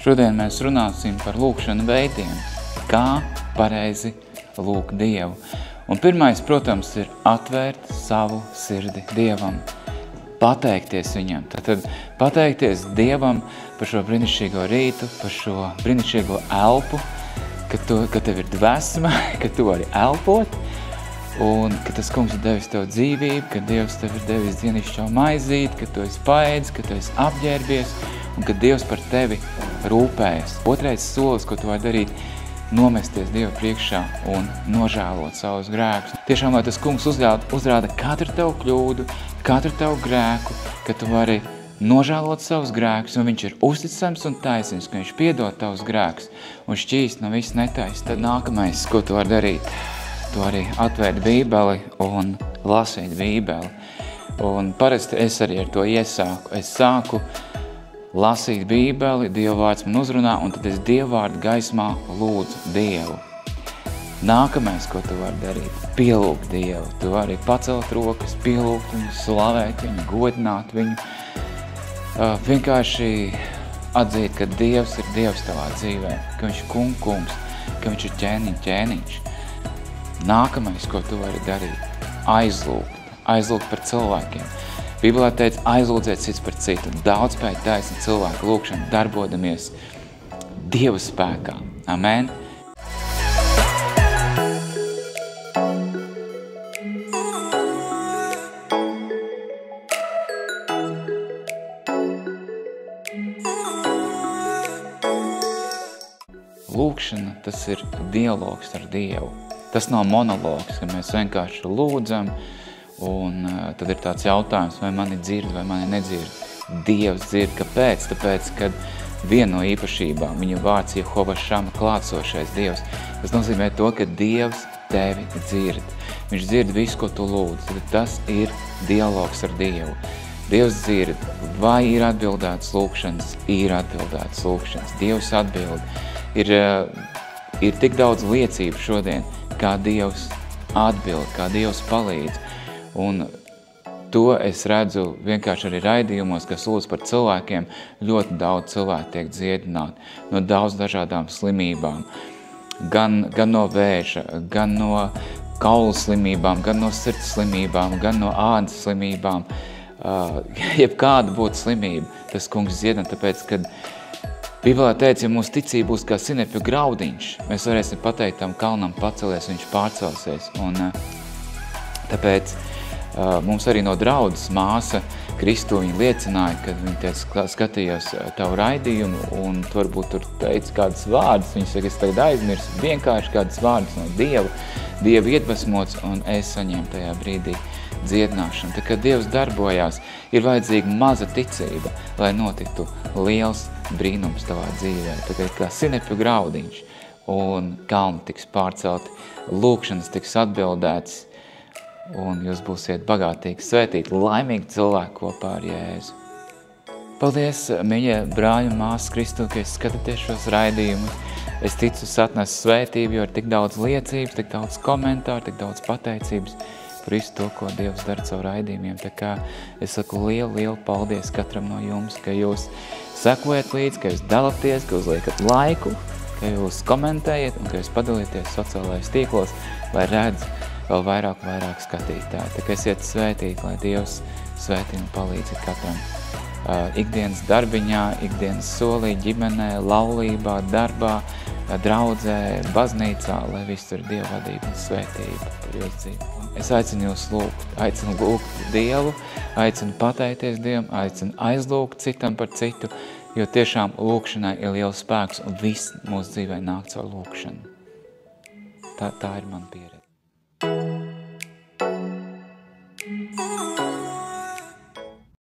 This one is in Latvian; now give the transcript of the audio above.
Šodien mēs runāsim par lūkšanu veidiem, kā pareizi lūgt Dievu. Un pirmais, protams, ir atvērt savu sirdi Dievam, pateikties Viņam. Tātad pateikties Dievam par šo brīnišķīgo rītu, par šo brīnišķīgo elpu, ka tev ir dvēsma, ka tu vari elpot, un ka tas kungs ir devis tev dzīvību, ka Dievs tev ir devis dienišķo maizīt, ka tu esi paēdis, ka tu esi apģērbies, un ka Dievs par tevi rūpējas. Otrais solis, ko tu vari darīt, nomesties Dieva priekšā un nožēlot savus grēkus. Tiešām, lai tas kungs uzrāda katru tev kļūdu, katru tev grēku, ka tu vari nožēlot savus grēkus, un viņš ir uzticams un taisnīgs, ka viņš piedod tavus grēkus un šķīst no viss netais. Tad nākamais, ko tu vari darīt, tu arī atvērt bībeli un lasīt bībeli. Un parasti es arī ar to iesāku. Es sāku lasīt bībeli, Dieva vārds man uzrunā, un tad es Dieva vārdu gaismā lūdzu Dievu. Nākamais, ko tu vari darīt, pielūgt Dievu. Tu vari pacelt rokas, pielūgt viņu, slavēt viņu, godināt viņu. Vienkārši atzīt, ka Dievs ir Dievs tavā dzīvē, ka viņš ir kungs, ka viņš ir ķēniņš. Nākamais, ko tu vari darīt, aizlūgt par cilvēkiem. Bībelē teica, aizlūdziet cits par citu, daudz spēj taisni cilvēku lūkšanu, darbodamies Dieva spēkā. Amen. Lūkšana, tas ir dialogs ar Dievu. Tas nav monologs, ka mēs vienkārši lūdzam, un tad ir tāds jautājums, vai mani dzird, vai mani nedzird. Dievs dzird. Kāpēc? Tāpēc, kad viena no īpašībām, viņa vārds Jehova Šama, klātsošais Dievs, tas nozīmē to, ka Dievs tevi dzird. Viņš dzird visu, ko tu lūdz. Tad tas ir dialogs ar Dievu. Dievs dzird, vai ir atbildētas lūkšanas? Ir atbildētas lūkšanas. Dievs atbild. Ir tik daudz liecību šodien, kā Dievs atbild, kā Dievs palīdz. Un to es redzu vienkārši arī raidījumos, kas lūdz par cilvēkiem. Ļoti daudz cilvēku tiek dziedināti no daudz dažādām slimībām. Gan no vēža, gan no kaulu slimībām, gan no sirds slimībām, gan no ādas slimībām. Jebkāda būtu slimība, tas kungs dziedina, tāpēc, kad Bībelē teica, ja mūsu ticība būs kā sinepju graudiņš, mēs varēsim pateikt tam kalnam pacelies, viņš pārcelsies. Un tāpēc mums arī no draudzes māsa Kristu viņa liecināja, kad viņa skatījās tavu raidījumu, un tu varbūt tur teica kādas vārdas, viņa saka, es tagad aizmirsu, vienkārši kādas vārdas no Dieva iedvesmots, un es saņēmu tajā brīdī dziedināšanu. Tā kā Dievs darbojās, ir vajadzīga maza ticība, lai notiktu liels brīnums tavā dzīvē. Tā kā sinepju graudiņš, un kalni tiks pārcelti, lūkšanas tiks atbildētas, un jūs būsiet bagātīgi svētīti, laimīgi cilvēki kopā ar Jēzu. Paldies, mīļie brāļi un māsas Kristu, ka jūs skatāties šos raidījumus. Es ticu, atnes svētību, jo ir tik daudz liecības, tik daudz komentāru, tik daudz pateicības par visu to, ko Dievs dara caur raidījumiem. Tā kā es saku lielu paldies katram no jums, ka jūs sekojat līdzi, ka jūs dalaties, ka jūs liekat laiku, ka jūs komentējat un ka jūs padalieties sociālajos tīklos, lai redz vēl vairāk skatītāji. Tā kā esiet svētīti, lai Dievs svētī un palīdzi katram. Ikdienas darbiņā, ikdienas solī, ģimenē, laulībā, darbā, draudzē, baznīcā, lai viss ir Dieva vadība un svētība par jūsu dzīvi. Es aicinu jūs aicinu lūgt Dievu, aicinu pateikties Dievam, aicinu aizlūgt citam par citu, jo tiešām lūkšanai ir liels spēks un viss mūsu dzīvē nāk caur lūkšanu. Tā ir mana pieredze.